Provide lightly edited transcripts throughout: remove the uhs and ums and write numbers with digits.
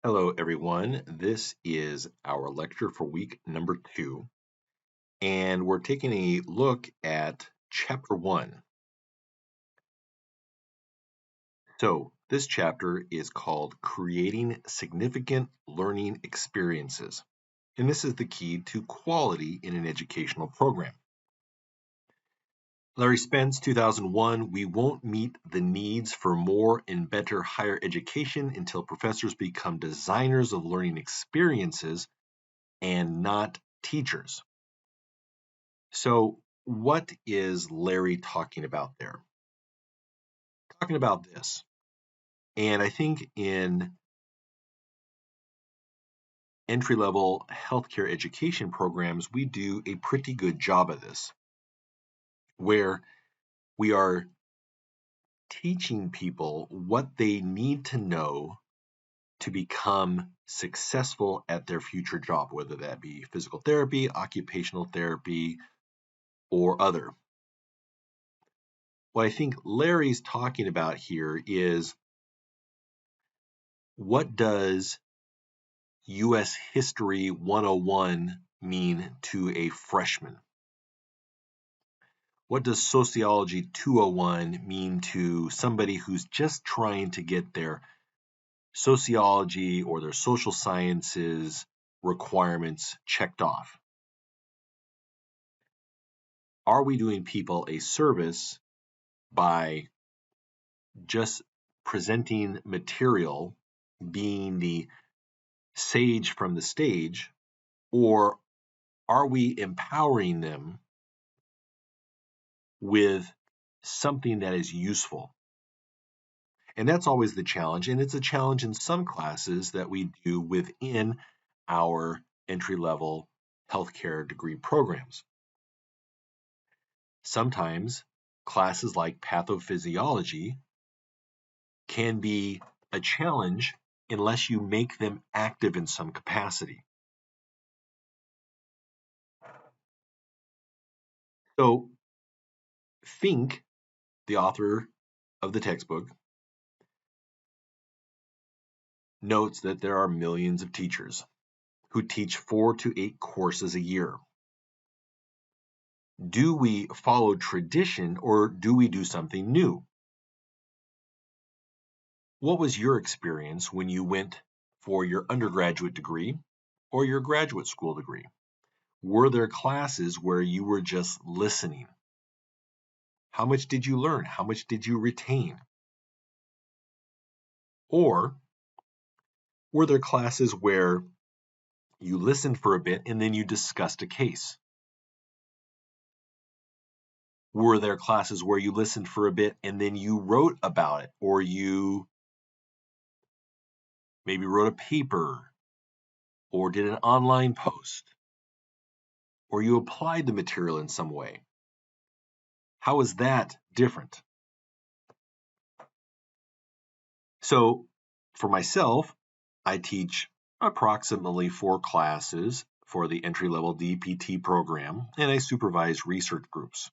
Hello, everyone. This is our lecture for week number 2, and we're taking a look at chapter 1. So, this chapter is called Creating Significant Learning Experiences, and this is the key to quality in an educational program. Larry Spence, 2001, we won't meet the needs for more and better higher education until professors become designers of learning experiences and not teachers. So, what is Larry talking about there? Talking about this. And I think in entry level healthcare education programs, we do a pretty good job of this, where we are teaching people what they need to know to become successful at their future job, whether that be physical therapy, occupational therapy, or other. What I think Larry's talking about here is, what does U.S. History 101 mean to a freshman? What does Sociology 201 mean to somebody who's just trying to get their sociology or their social sciences requirements checked off? Are we doing people a service by just presenting material, being the sage from the stage, or are we empowering them with something that is useful? And that's always the challenge. And it's a challenge in some classes that we do within our entry level healthcare degree programs. Sometimes classes like pathophysiology can be a challenge unless you make them active in some capacity. So, Fink, the author of the textbook, notes that there are millions of teachers who teach 4 to 8 courses a year. Do we follow tradition or do we do something new? What was your experience when you went for your undergraduate degree or your graduate school degree? Were there classes where you were just listening? How much did you learn? How much did you retain? Or were there classes where you listened for a bit and then you discussed a case? Were there classes where you listened for a bit and then you wrote about it, or you maybe wrote a paper or did an online post, or you applied the material in some way? How is that different? So for myself, I teach approximately 4 classes for the entry-level DPT program, and I supervise research groups.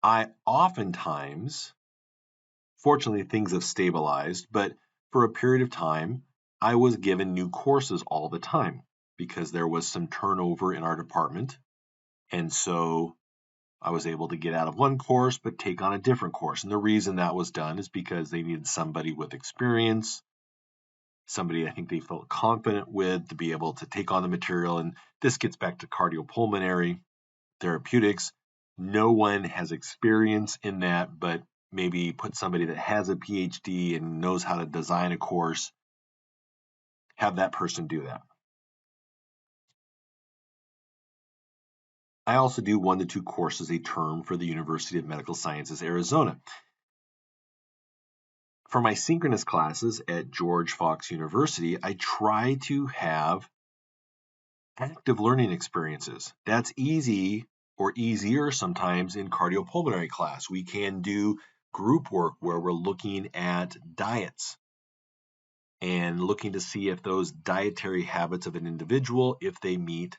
I oftentimes, fortunately things have stabilized, but for a period of time, I was given new courses all the time because there was some turnover in our department. And so I was able to get out of one course but take on a different course. And the reason that was done is because they needed somebody with experience, somebody I think they felt confident with to be able to take on the material. And this gets back to cardiopulmonary therapeutics. No one has experience in that, but maybe put somebody that has a PhD and knows how to design a course, have that person do that. I also do 1 to 2 courses a term for the University of Medical Sciences, Arizona. For my synchronous classes at George Fox University, I try to have active learning experiences. That's easy or easier sometimes in cardiopulmonary class. We can do group work where we're looking at diets and looking to see if those dietary habits of an individual, if they meet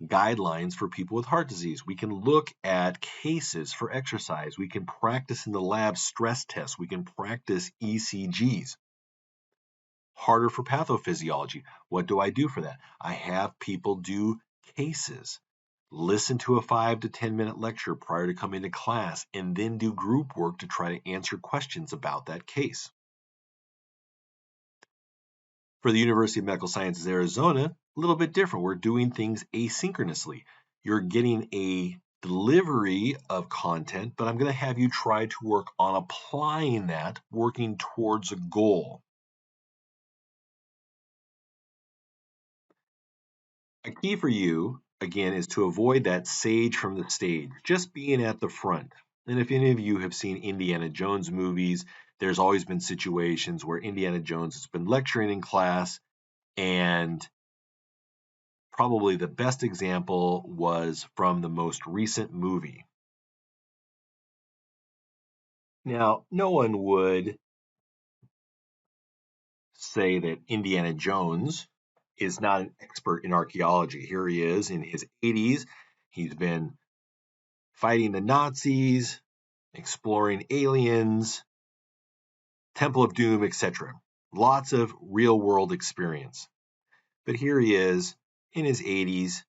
guidelines for people with heart disease. We can look at cases for exercise. We can practice in the lab stress tests. We can practice ECGs. Harder for pathophysiology. What do I do for that? I have people do cases. Listen to a 5 to 10-minute lecture prior to coming to class, and then do group work to try to answer questions about that case. For the University of Medical Sciences, Arizona, a little bit different. We're doing things asynchronously. You're getting a delivery of content, but I'm going to have you try to work on applying that, working towards a goal. A key for you, again, is to avoid that sage from the stage, just being at the front. And if any of you have seen Indiana Jones movies, there's always been situations where Indiana Jones has been lecturing in class, and probably the best example was from the most recent movie. Now, no one would say that Indiana Jones is not an expert in archaeology. Here he is in his 80s. He's been fighting the Nazis, exploring aliens, Temple of Doom, etc. Lots of real world experience. But here he is in his 80s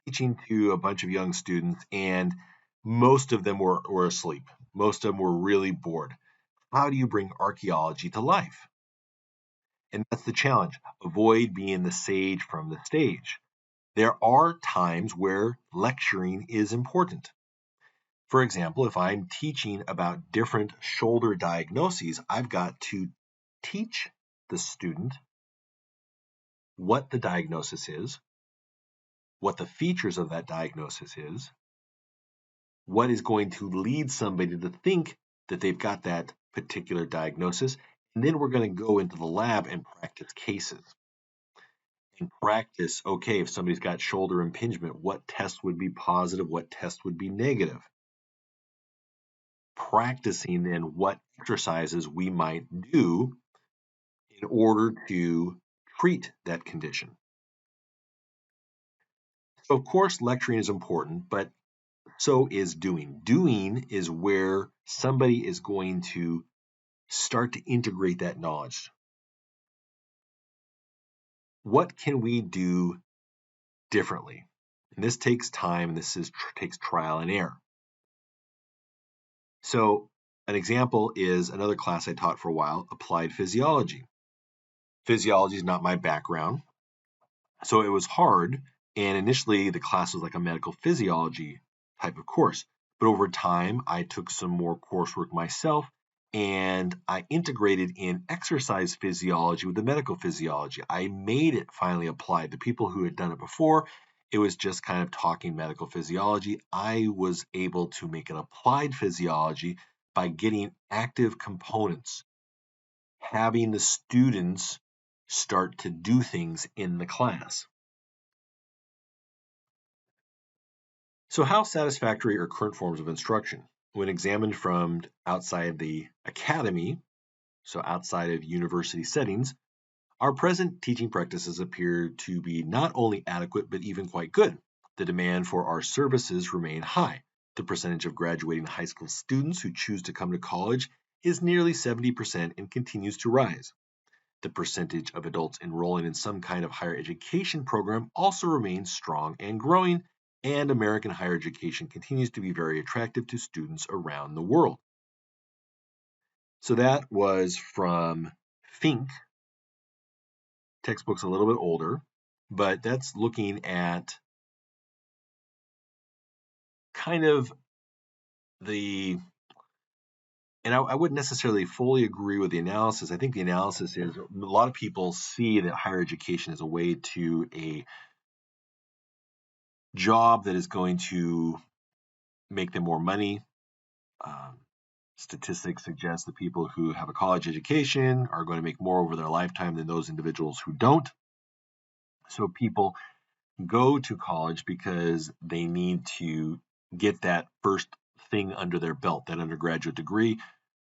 teaching to a bunch of young students, and most of them were asleep. Most of them were really bored. How do you bring archaeology to life? And that's the challenge. Avoid being the sage from the stage. There are times where lecturing is important. For example, if I'm teaching about different shoulder diagnoses, I've got to teach the student what the diagnosis is, what the features of that diagnosis is, what is going to lead somebody to think that they've got that particular diagnosis, and then we're going to go into the lab and practice cases. And practice, okay, if somebody's got shoulder impingement, what test would be positive, what test would be negative? Practicing then what exercises we might do in order to treat that condition. So, of course, lecturing is important, but so is doing. Doing is where somebody is going to start to integrate that knowledge. What can we do differently? And this takes time, and takes trial and error. So, an example is another class I taught for a while, applied physiology. Physiology is not my background, so it was hard. And initially, the class was like a medical physiology type of course. But over time, I took some more coursework myself, and I integrated in exercise physiology with the medical physiology. I made it finally applied. The people who had done it before, it was just kind of talking medical physiology. I was able to make it applied physiology by getting active components, having the students start to do things in the class. So, how satisfactory are current forms of instruction? When examined from outside the academy, so outside of university settings, our present teaching practices appear to be not only adequate but even quite good. The demand for our services remain high. The percentage of graduating high school students who choose to come to college is nearly 70% and continues to rise. The percentage of adults enrolling in some kind of higher education program also remains strong and growing, and American higher education continues to be very attractive to students around the world. So that was from Fink. Textbook's a little bit older, but that's looking at kind of and I wouldn't necessarily fully agree with the analysis. I think the analysis is a lot of people see that higher education is a way to a job that is going to make them more money. Um, Statistics suggest that people who have a college education are going to make more over their lifetime than those individuals who don't. So people go to college because they need to get that first thing under their belt, that undergraduate degree.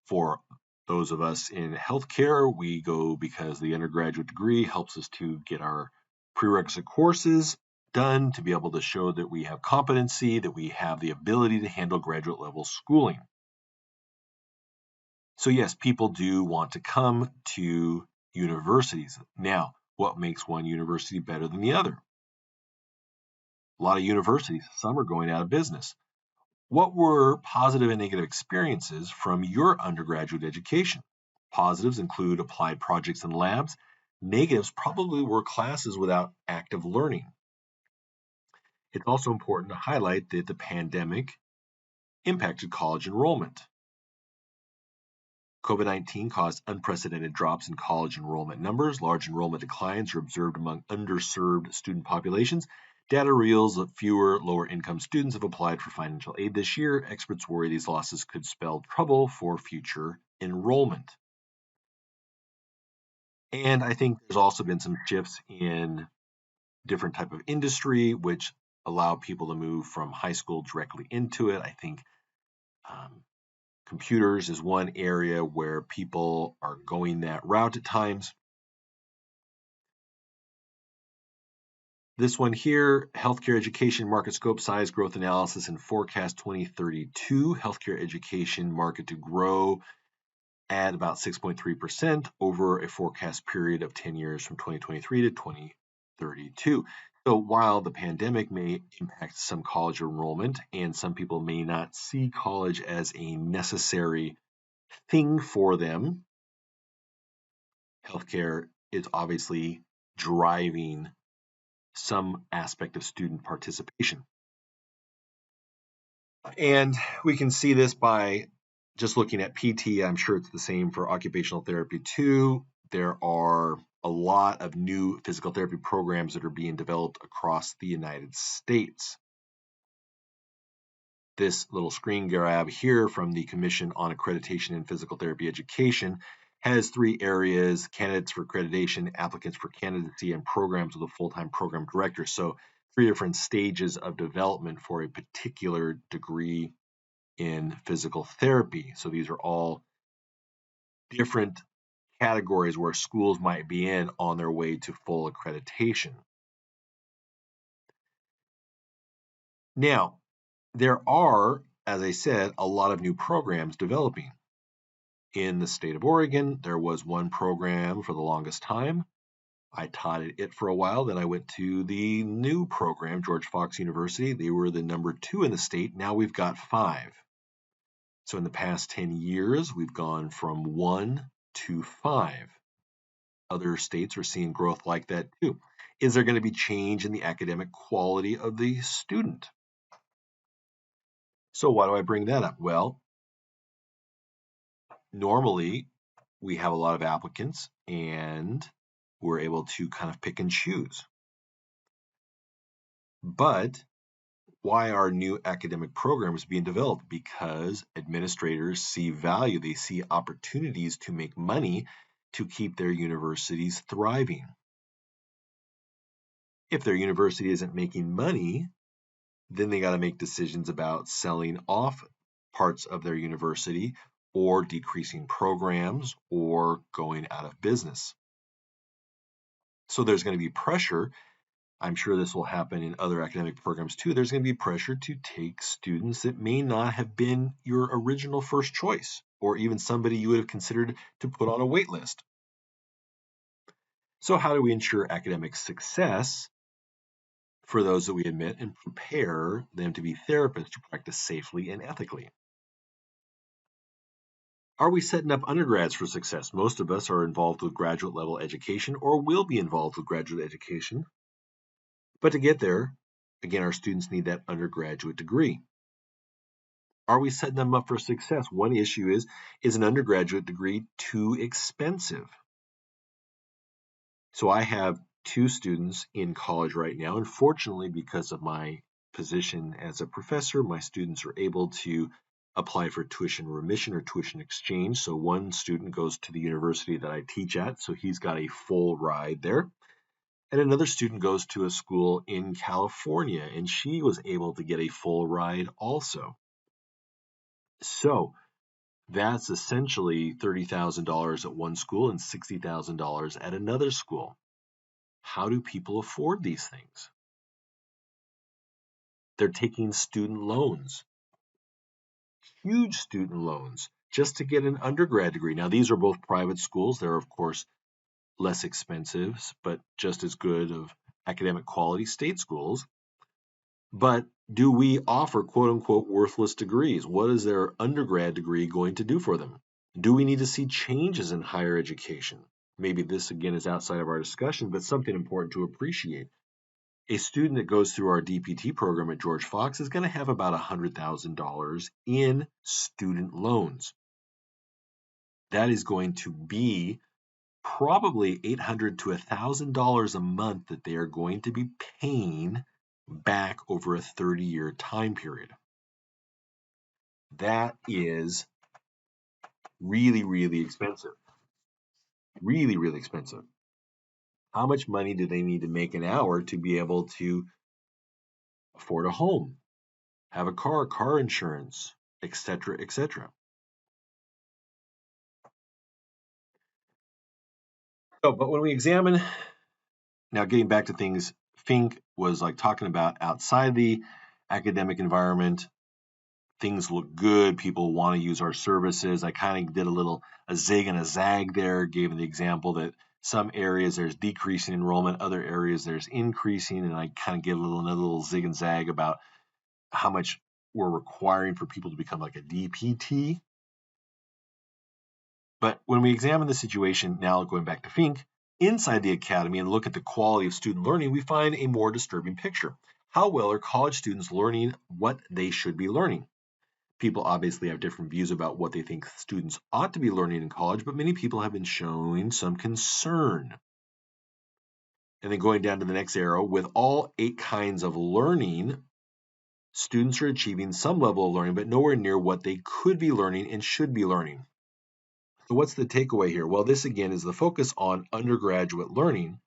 For those of us in healthcare, we go because the undergraduate degree helps us to get our prerequisite courses done to be able to show that we have competency, that we have the ability to handle graduate level schooling. So yes, people do want to come to universities. Now, what makes one university better than the other? A lot of universities, some are going out of business. What were positive and negative experiences from your undergraduate education? Positives include applied projects and labs. Negatives probably were classes without active learning. It's also important to highlight that the pandemic impacted college enrollment. COVID-19 caused unprecedented drops in college enrollment numbers. Large enrollment declines are observed among underserved student populations. Data reveals that fewer lower-income students have applied for financial aid this year. Experts worry these losses could spell trouble for future enrollment. And I think there's also been some shifts in different type of industry, which allow people to move from high school directly into it. I think computers is one area where people are going that route at times. This one here, healthcare education market scope size growth analysis and forecast 2032. Healthcare education market to grow at about 6.3% over a forecast period of 10 years from 2023 to 2032. So while the pandemic may impact some college enrollment and some people may not see college as a necessary thing for them, healthcare is obviously driving some aspect of student participation. And we can see this by just looking at PT. I'm sure it's the same for occupational therapy too. There are a lot of new physical therapy programs that are being developed across the United States. This little screen grab here from the Commission on Accreditation in Physical Therapy Education has 3 areas: candidates for accreditation, applicants for candidacy, and programs with a full-time program director. So 3 different stages of development for a particular degree in physical therapy. So these are all different categories where schools might be in on their way to full accreditation. Now, there are, as I said, a lot of new programs developing. In the state of Oregon, there was one program for the longest time. I taught it for a while. Then I went to the new program, George Fox University. They were the number 2 in the state. Now we've got 5. So in the past 10 years, we've gone from 1 to 5. Other states are seeing growth like that too. Is there going to be change in the academic quality of the student? So why do I bring that up? Well, normally we have a lot of applicants and we're able to kind of pick and choose. But why are new academic programs being developed? Because administrators see value, they see opportunities to make money to keep their universities thriving. If their university isn't making money, then they got to make decisions about selling off parts of their university or decreasing programs or going out of business. So there's going to be pressure. I'm sure this will happen in other academic programs too. There's going to be pressure to take students that may not have been your original first choice, or even somebody you would have considered to put on a wait list. So how do we ensure academic success for those that we admit and prepare them to be therapists to practice safely and ethically? Are we setting up undergrads for success? Most of us are involved with graduate level education or will be involved with graduate education. But to get there, again, our students need that undergraduate degree. Are we setting them up for success? One issue is an undergraduate degree too expensive? So I have 2 students in college right now. Unfortunately, because of my position as a professor, my students are able to apply for tuition remission or tuition exchange. So one student goes to the university that I teach at, so he's got a full ride there. And another student goes to a school in California, and she was able to get a full ride also. So that's essentially $30,000 at one school and $60,000 at another school. How do people afford these things? They're taking student loans, huge student loans, just to get an undergrad degree. Now, these are both private schools. They're, of course, less expensive, but just as good of academic quality state schools. But do we offer quote unquote worthless degrees? What is their undergrad degree going to do for them? Do we need to see changes in higher education? Maybe this again is outside of our discussion, but something important to appreciate. A student that goes through our DPT program at George Fox is going to have about $100,000 in student loans. That is going to be probably $800 to $1,000 a month that they are going to be paying back over a 30-year time period. That is really, really expensive. Really, really expensive. How much money do they need to make an hour to be able to afford a home, have a car insurance, etc., etc.? So, but when we examine, now getting back to things Fink was like talking about outside the academic environment, things look good. People want to use our services. I kind of did a zig and a zag there, gave the example that some areas there's decreasing enrollment, other areas there's increasing, and I kind of give another little zig and zag about how much we're requiring for people to become like a DPT. But when we examine the situation, now going back to Fink, inside the academy and look at the quality of student learning, we find a more disturbing picture. How well are college students learning what they should be learning? People obviously have different views about what they think students ought to be learning in college, but many people have been showing some concern. And then going down to the next arrow, with all 8 kinds of learning, students are achieving some level of learning, but nowhere near what they could be learning and should be learning. So what's the takeaway here? Well, this again is the focus on undergraduate learning.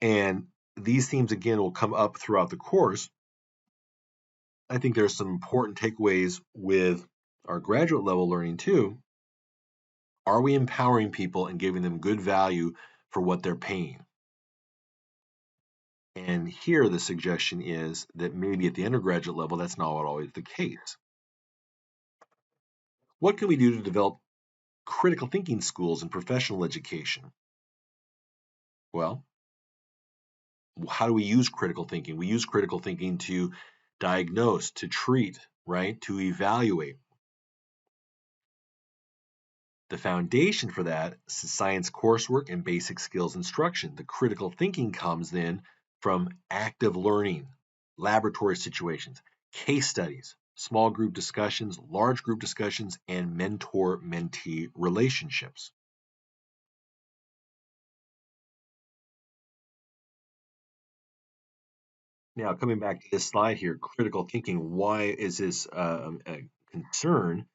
And these themes again will come up throughout the course. I think there's some important takeaways with our graduate level learning too. Are we empowering people and giving them good value for what they're paying? And here the suggestion is that maybe at the undergraduate level, that's not always the case. What can we do to develop critical thinking schools in professional education? Well, how do we use critical thinking? We use critical thinking to diagnose, to treat, right? To evaluate. The foundation for that is science coursework and basic skills instruction. The critical thinking comes then from active learning, laboratory situations, case studies, small group discussions, large group discussions, and mentor-mentee relationships. Now, coming back to this slide here, critical thinking, why is this a concern?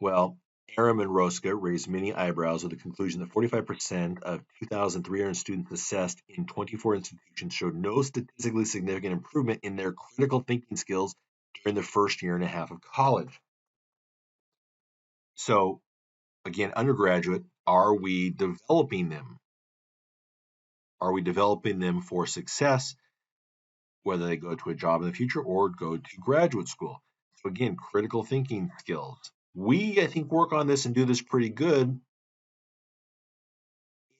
Well, Aram and Roska raised many eyebrows with the conclusion that 45% of 2,300 students assessed in 24 institutions showed no statistically significant improvement in their critical thinking skills during the first year and a half of college. So, again, undergraduate, are we developing them? Are we developing them for success, whether they go to a job in the future or go to graduate school? So, again, critical thinking skills. We, I think, work on this and do this pretty good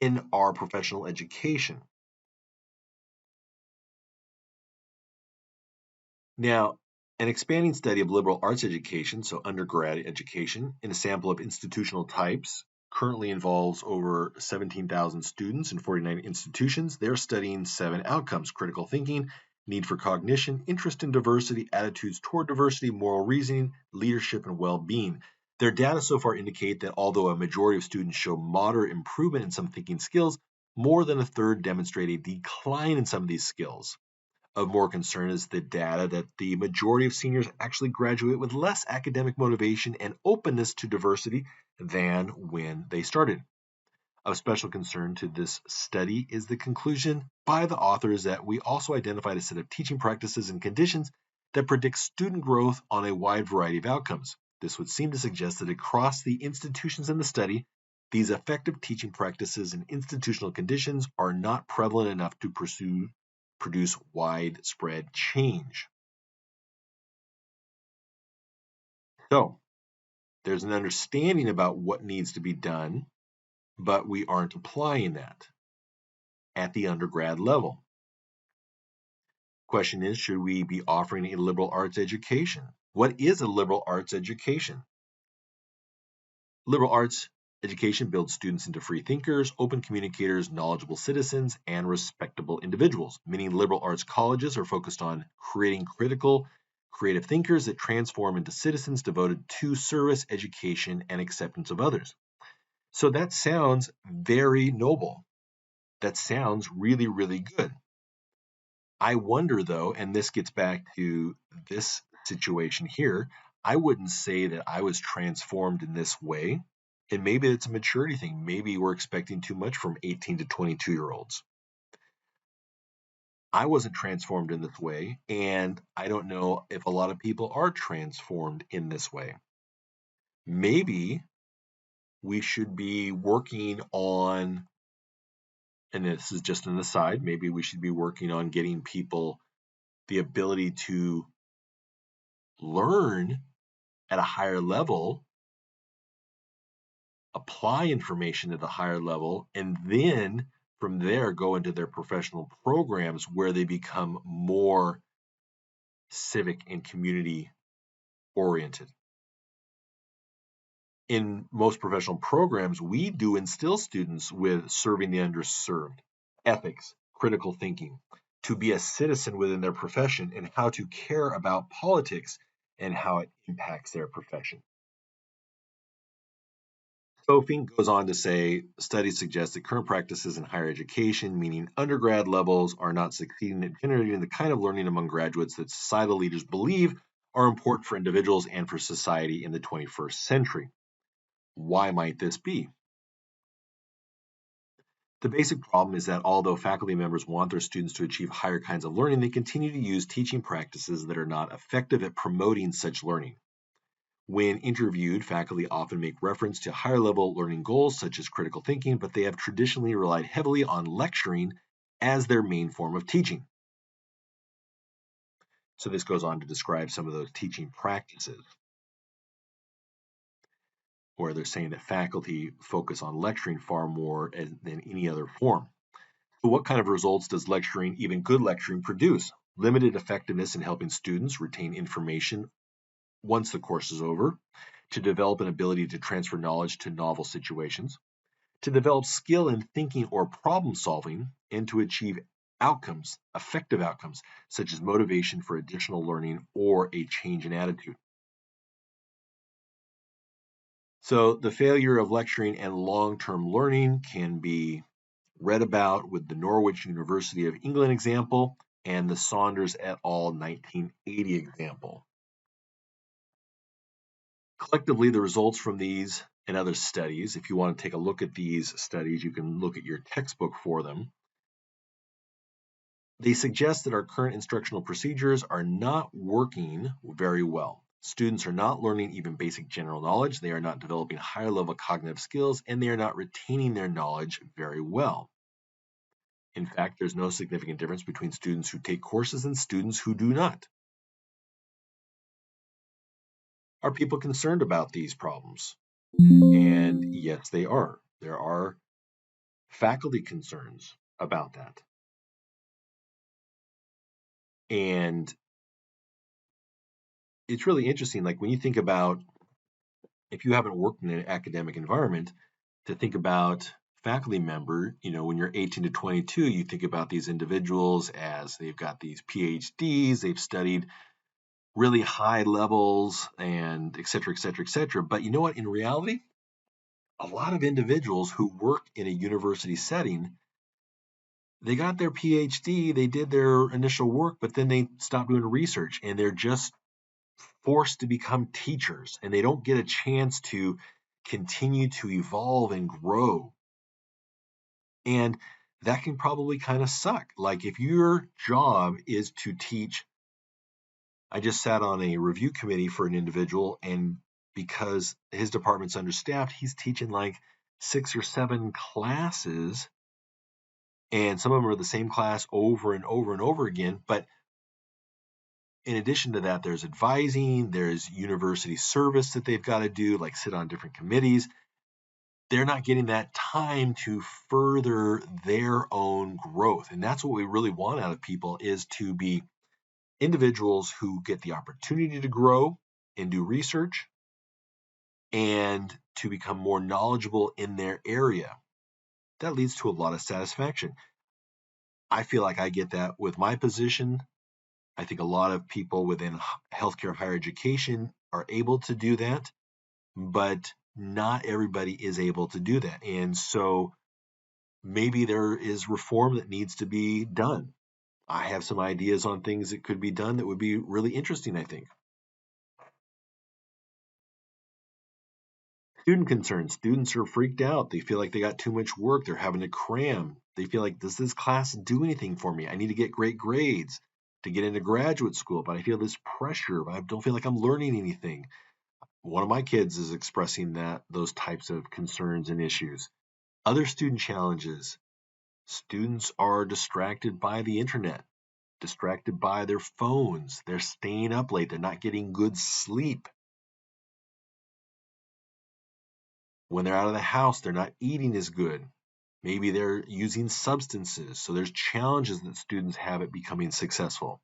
in our professional education. Now, an expanding study of liberal arts education, so undergrad education, in a sample of institutional types, currently involves over 17,000 students in 49 institutions. They're studying 7 outcomes: critical thinking, need for cognition, interest in diversity, attitudes toward diversity, moral reasoning, leadership, and well being. Their data so far indicate that although a majority of students show moderate improvement in some thinking skills, more than a third demonstrate a decline in some of these skills. Of more concern is the data that the majority of seniors actually graduate with less academic motivation and openness to diversity than when they started. Of special concern to this study is the conclusion by the authors that we also identified a set of teaching practices and conditions that predict student growth on a wide variety of outcomes. This would seem to suggest that across the institutions in the study, these effective teaching practices and institutional conditions are not prevalent enough to pursue produce widespread change. So there's an understanding about what needs to be done, but we aren't applying that at the undergrad level. Question is, should we be offering a liberal arts education? What is a liberal arts education? Liberal arts education builds students into free thinkers, open communicators, knowledgeable citizens, and respectable individuals. Many liberal arts colleges are focused on creating critical, creative thinkers that transform into citizens devoted to service, education, and acceptance of others. So that sounds very noble. That sounds really, really good. I wonder, though, and this gets back to this situation here, I wouldn't say that I was transformed in this way. And maybe it's a maturity thing. Maybe we're expecting too much from 18 to 22-year-olds. I wasn't transformed in this way, and I don't know if a lot of people are transformed in this way. Maybe we should be working on, and this is just an aside, maybe we should be working on getting people the ability to learn at a higher level, apply information at a higher level, and then from there go into their professional programs where they become more civic and community oriented. In most professional programs, we do instill students with serving the underserved, ethics, critical thinking, to be a citizen within their profession, and how to care about politics and how it impacts their profession. So Fink goes on to say, studies suggest that current practices in higher education, meaning undergrad levels, are not succeeding at generating the kind of learning among graduates that societal leaders believe are important for individuals and for society in the 21st century. Why might this be? The basic problem is that although faculty members want their students to achieve higher kinds of learning, they continue to use teaching practices that are not effective at promoting such learning. When interviewed, faculty often make reference to higher level learning goals such as critical thinking, but they have traditionally relied heavily on lecturing as their main form of teaching. So this goes on to describe some of those teaching practices, where they're saying that faculty focus on lecturing far more than any other form. So what kind of results does lecturing, even good lecturing, produce? Limited effectiveness in helping students retain information once the course is over, to develop an ability to transfer knowledge to novel situations, to develop skill in thinking or problem solving, and to achieve outcomes, effective outcomes, such as motivation for additional learning or a change in attitude. So the failure of lecturing and long-term learning can be read about with the Norwich University of England example and the Saunders et al. 1980 example. Collectively, the results from these and other studies, if you want to take a look at these studies, you can look at your textbook for them. They suggest that our current instructional procedures are not working very well. Students are not learning even basic general knowledge, they are not developing higher level cognitive skills, and they are not retaining their knowledge very well. In fact, there's no significant difference between students who take courses and students who do not. Are people concerned about these problems? And yes, they are. There are faculty concerns about that. And it's really interesting, like when you think about, if you haven't worked in an academic environment, to think about faculty member, when you're 18 to 22, you think about these individuals as they've got these PhDs, they've studied really high levels and et cetera, et cetera, et cetera. But you know what? In reality, a lot of individuals who work in a university setting, they got their PhD, they did their initial work, but then they stopped doing research and they're just forced to become teachers and they don't get a chance to continue to evolve and grow. And that can probably kind of suck. Like if your job is to teach, I just sat on a review committee for an individual, and because his department's understaffed, he's teaching like 6 or 7 classes And some of them are the same class over and over and over again. But in addition to that, there's advising, there's university service that they've got to do, like sit on different committees. They're not getting that time to further their own growth. And that's what we really want out of people, is to be individuals who get the opportunity to grow and do research and to become more knowledgeable in their area. That leads to a lot of satisfaction. I feel like I get that with my position. I think a lot of people within healthcare, higher education are able to do that, but not everybody is able to do that. And so maybe there is reform that needs to be done. I have some ideas on things that could be done that would be really interesting, I think. Student concerns. Students are freaked out. They feel like they got too much work. They're having to cram. They feel like, does this class do anything for me? I need to get great grades to get into graduate school, but I feel this pressure. I don't feel like I'm learning anything. One of my kids is expressing those types of concerns and issues. Other student challenges. Students are distracted by the internet, distracted by their phones. They're staying up late. They're not getting good sleep. When they're out of the house, they're not eating as good. Maybe they're using substances. So there's challenges that students have at becoming successful.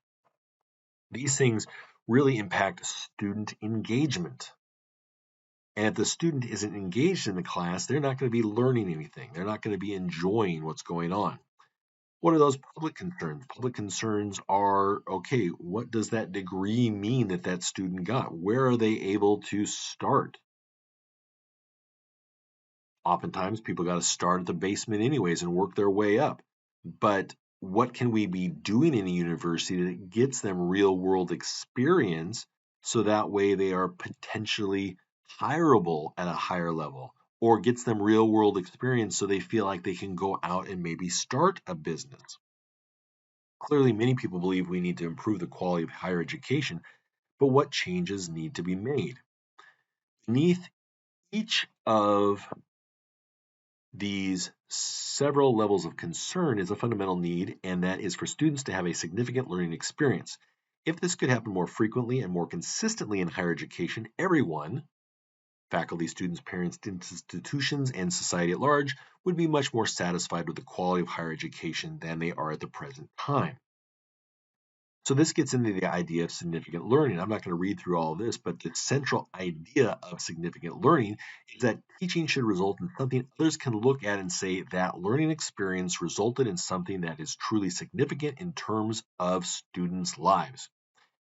These things really impact student engagement. And if the student isn't engaged in the class, they're not going to be learning anything. They're not going to be enjoying what's going on. What are those public concerns? Public concerns are, okay, what does that degree mean that that student got? Where are they able to start? Oftentimes, people got to start at the basement anyways and work their way up. But what can we be doing in a university that gets them real world experience so that way they are potentially hireable at a higher level, or gets them real world experience so they feel like they can go out and maybe start a business? Clearly, many people believe we need to improve the quality of higher education, but what changes need to be made? Beneath each of these several levels of concern is a fundamental need, and that is for students to have a significant learning experience. If this could happen more frequently and more consistently in higher education, everyone, faculty, students, parents, institutions, and society at large, would be much more satisfied with the quality of higher education than they are at the present time. So this gets into the idea of significant learning. I'm not going to read through all of this, but the central idea of significant learning is that teaching should result in something others can look at and say that learning experience resulted in something that is truly significant in terms of students' lives.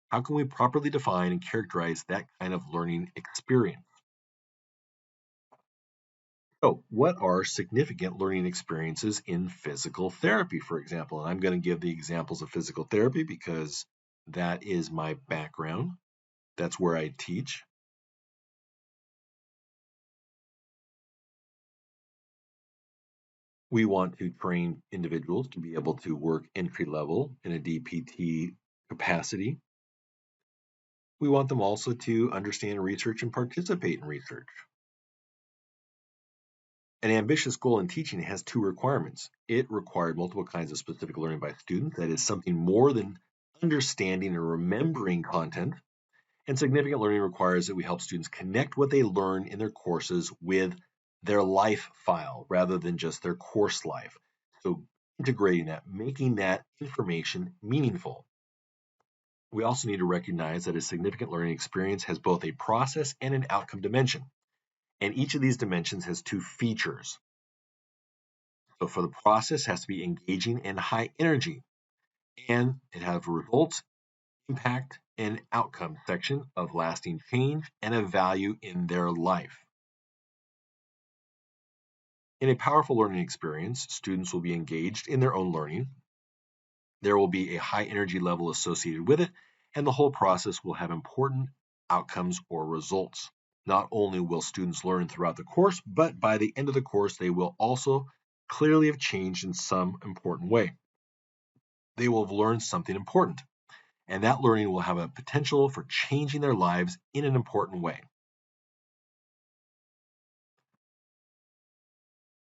How can we properly define and characterize that kind of learning experience? So, what are significant learning experiences in physical therapy, for example? And I'm going to give the examples of physical therapy because that is my background. That's where I teach. We want to train individuals to be able to work entry level in a DPT capacity. We want them also to understand research and participate in research. An ambitious goal in teaching has two requirements. It required multiple kinds of specific learning by students, that is, something more than understanding and remembering content. And significant learning requires that we help students connect what they learn in their courses with their life file rather than just their course life. So integrating that, making that information meaningful. We also need to recognize that a significant learning experience has both a process and an outcome dimension. And each of these dimensions has two features. So for the process, it has to be engaging and high energy. And it has results, impact, and outcome section of lasting change and a value in their life. In a powerful learning experience, students will be engaged in their own learning. There will be a high energy level associated with it, and the whole process will have important outcomes or results. Not only will students learn throughout the course, but by the end of the course, they will also clearly have changed in some important way. They will have learned something important, and that learning will have a potential for changing their lives in an important way.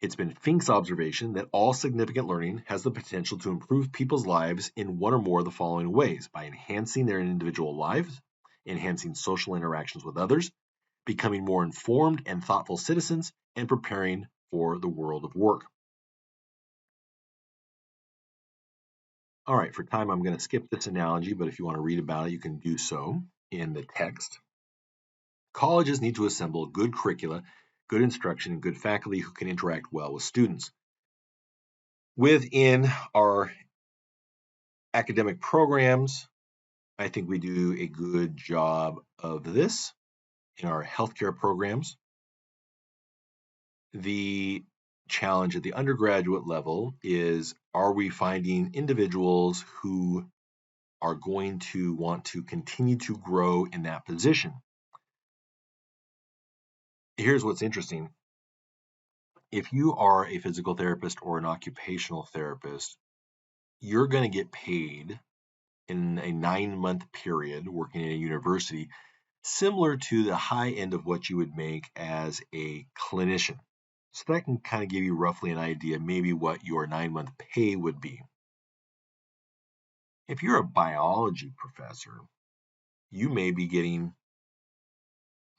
It's been Fink's observation that all significant learning has the potential to improve people's lives in one or more of the following ways: by enhancing their individual lives, enhancing social interactions with others, becoming more informed and thoughtful citizens, and preparing for the world of work. All right, for time, I'm going to skip this analogy, but if you want to read about it, you can do so in the text. Colleges need to assemble good curricula, good instruction, and good faculty who can interact well with students. Within our academic programs, I think we do a good job of this in our healthcare programs. The challenge at the undergraduate level is, are we finding individuals who are going to want to continue to grow in that position? Here's what's interesting. If you are a physical therapist or an occupational therapist, you're going to get paid in a 9-month period working in a university, similar to the high end of what you would make as a clinician. So that can kind of give you roughly an idea, maybe what your 9-month pay would be. If you're a biology professor, you may be getting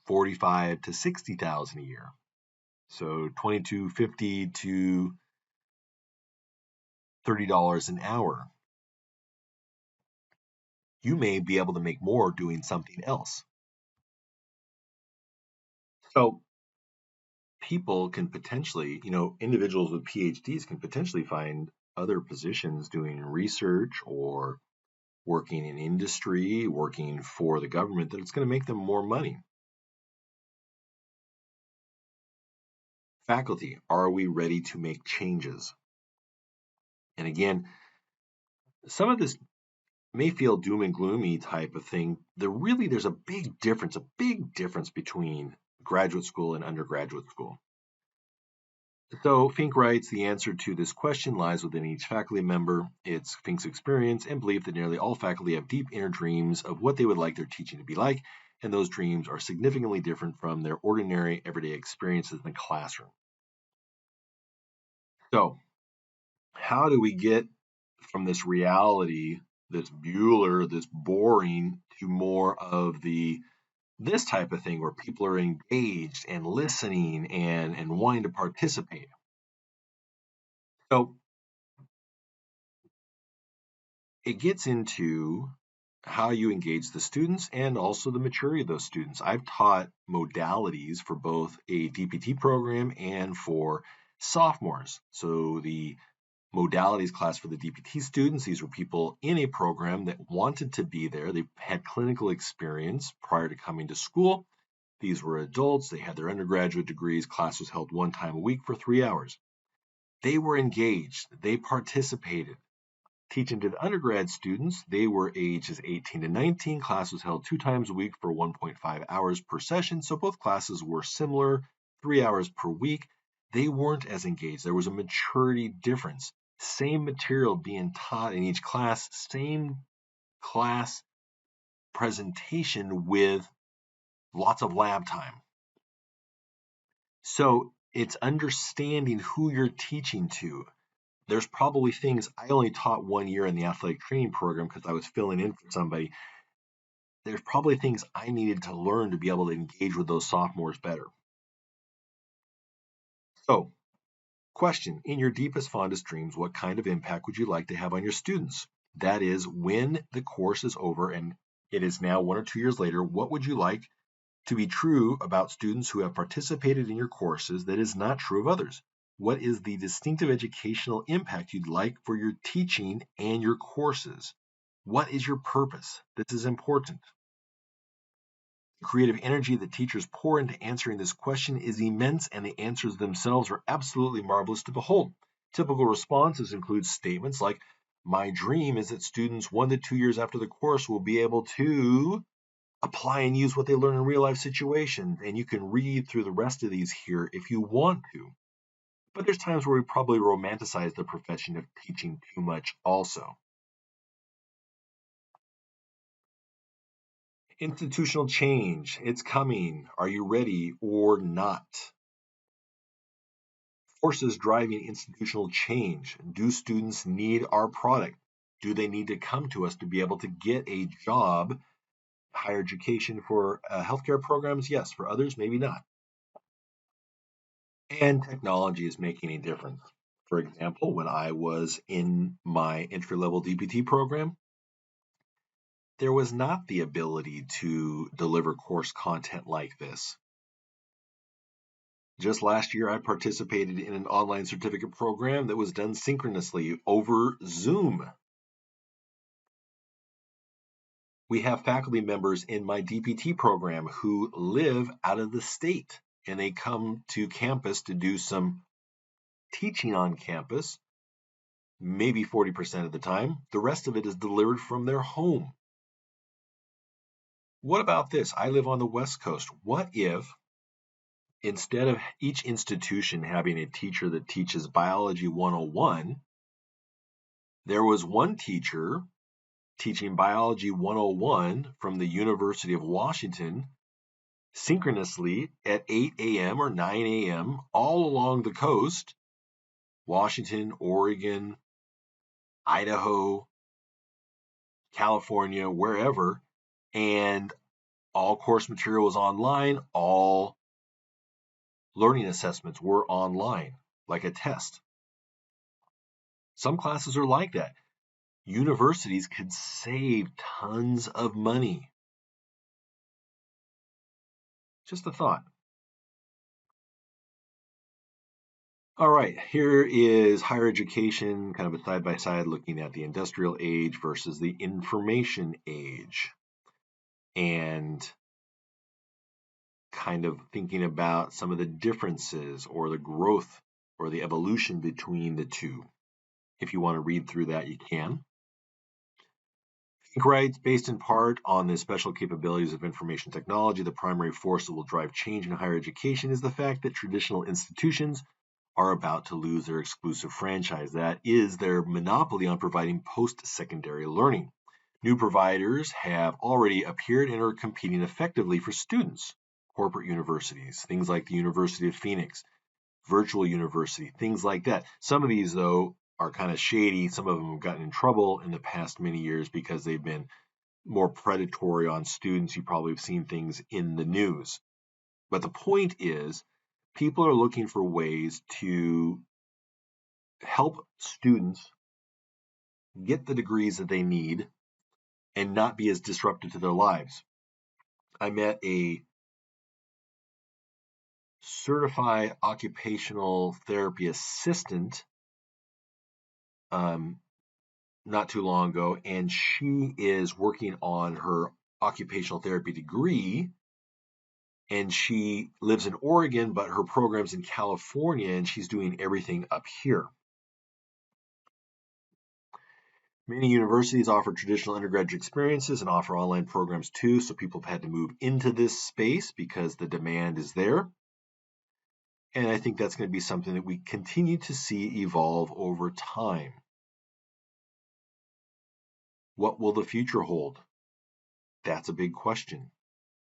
45 to 60,000 a year. So 22.50 to $30 an hour. You may be able to make more doing something else. So people can potentially, individuals with PhDs can potentially find other positions doing research or working in industry, working for the government, that it's going to make them more money. Faculty, are we ready to make changes? And again, some of this may feel doom and gloomy type of thing. There's a big difference between graduate school and undergraduate school. So Fink writes, the answer to this question lies within each faculty member. It's Fink's experience and belief that nearly all faculty have deep inner dreams of what they would like their teaching to be like, and those dreams are significantly different from their ordinary everyday experiences in the classroom. So how do we get from this reality, this Bueller, this boring, to more of this type of thing where people are engaged and listening and wanting to participate? So it gets into how you engage the students and also the maturity of those students. I've taught modalities for both a DPT program and for sophomores. So the modalities class for the DPT students, these were people in a program that wanted to be there. They had clinical experience prior to coming to school. These were adults. They had their undergraduate degrees. Class was held one time a week for 3 hours. They were engaged. They participated. Teaching to the undergrad students, they were ages 18 to 19. Class was held 2 times a week for 1.5 hours per session. So both classes were similar, 3 hours per week. They weren't as engaged. There was a maturity difference. Same material being taught in each class, same class presentation with lots of lab time. So it's understanding who you're teaching to. There's probably things I only taught 1 year in the athletic training program because I was filling in for somebody. There's probably things I needed to learn to be able to engage with those sophomores better. So, question: in your deepest, fondest dreams, what kind of impact would you like to have on your students? That is, when the course is over and it is now 1 or 2 years later, what would you like to be true about students who have participated in your courses that is not true of others? What is the distinctive educational impact you'd like for your teaching and your courses? What is your purpose? This is important. The creative energy that teachers pour into answering this question is immense, and the answers themselves are absolutely marvelous to behold. Typical responses include statements like, my dream is that students 1 to 2 years after the course will be able to apply and use what they learn in real life situations. And you can read through the rest of these here if you want to. But there's times where we probably romanticize the profession of teaching too much also. Institutional change, it's coming. Are you ready or not? Forces driving institutional change. Do students need our product? Do they need to come to us to be able to get a job? Higher education for healthcare programs, yes. For others, maybe not. And technology is making a difference. For example, when I was in my entry-level DPT program, there was not the ability to deliver course content like this. Just last year, I participated in an online certificate program that was done synchronously over Zoom. We have faculty members in my DPT program who live out of the state, and they come to campus to do some teaching on campus, maybe 40% of the time. The rest of it is delivered from their home. What about this? I live on the West Coast. What if instead of each institution having a teacher that teaches Biology 101, there was one teacher teaching Biology 101 from the University of Washington synchronously at 8 a.m. or 9 a.m. all along the coast, Washington, Oregon, Idaho, California, wherever, and all course material was online, all learning assessments were online, like a test. Some classes are like that. Universities could save tons of money. Just a thought. All right, here is higher education, kind of a side-by-side looking at the industrial age versus the information age. And kind of thinking about some of the differences or the growth or the evolution between the two. If you want to read through that, you can. Think writes, based in part on the special capabilities of information technology, the primary force that will drive change in higher education is the fact that traditional institutions are about to lose their exclusive franchise. That is their monopoly on providing post-secondary learning. New providers have already appeared and are competing effectively for students. Corporate universities, things like the University of Phoenix, virtual university, things like that. Some of these, though, are kind of shady. Some of them have gotten in trouble in the past many years because they've been more predatory on students. You probably have seen things in the news. But the point is, people are looking for ways to help students get the degrees that they need and not be as disruptive to their lives. I met a certified occupational therapy assistant not too long ago, and she is working on her occupational therapy degree, and she lives in Oregon, but her program's in California, and she's doing everything up here. Many universities offer traditional undergraduate experiences and offer online programs too, so people have had to move into this space because the demand is there. And I think that's going to be something that we continue to see evolve over time. What will the future hold? That's a big question.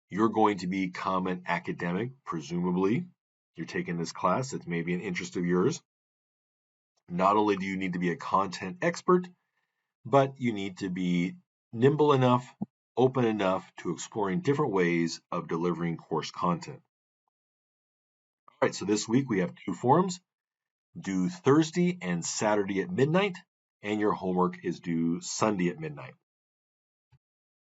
You're going to become an academic, presumably. You're taking this class, it's maybe an interest of yours. Not only do you need to be a content expert, but you need to be nimble enough, open enough to exploring different ways of delivering course content. All right, so this week we have 2 forums, due Thursday and Saturday at midnight, and your homework is due Sunday at midnight.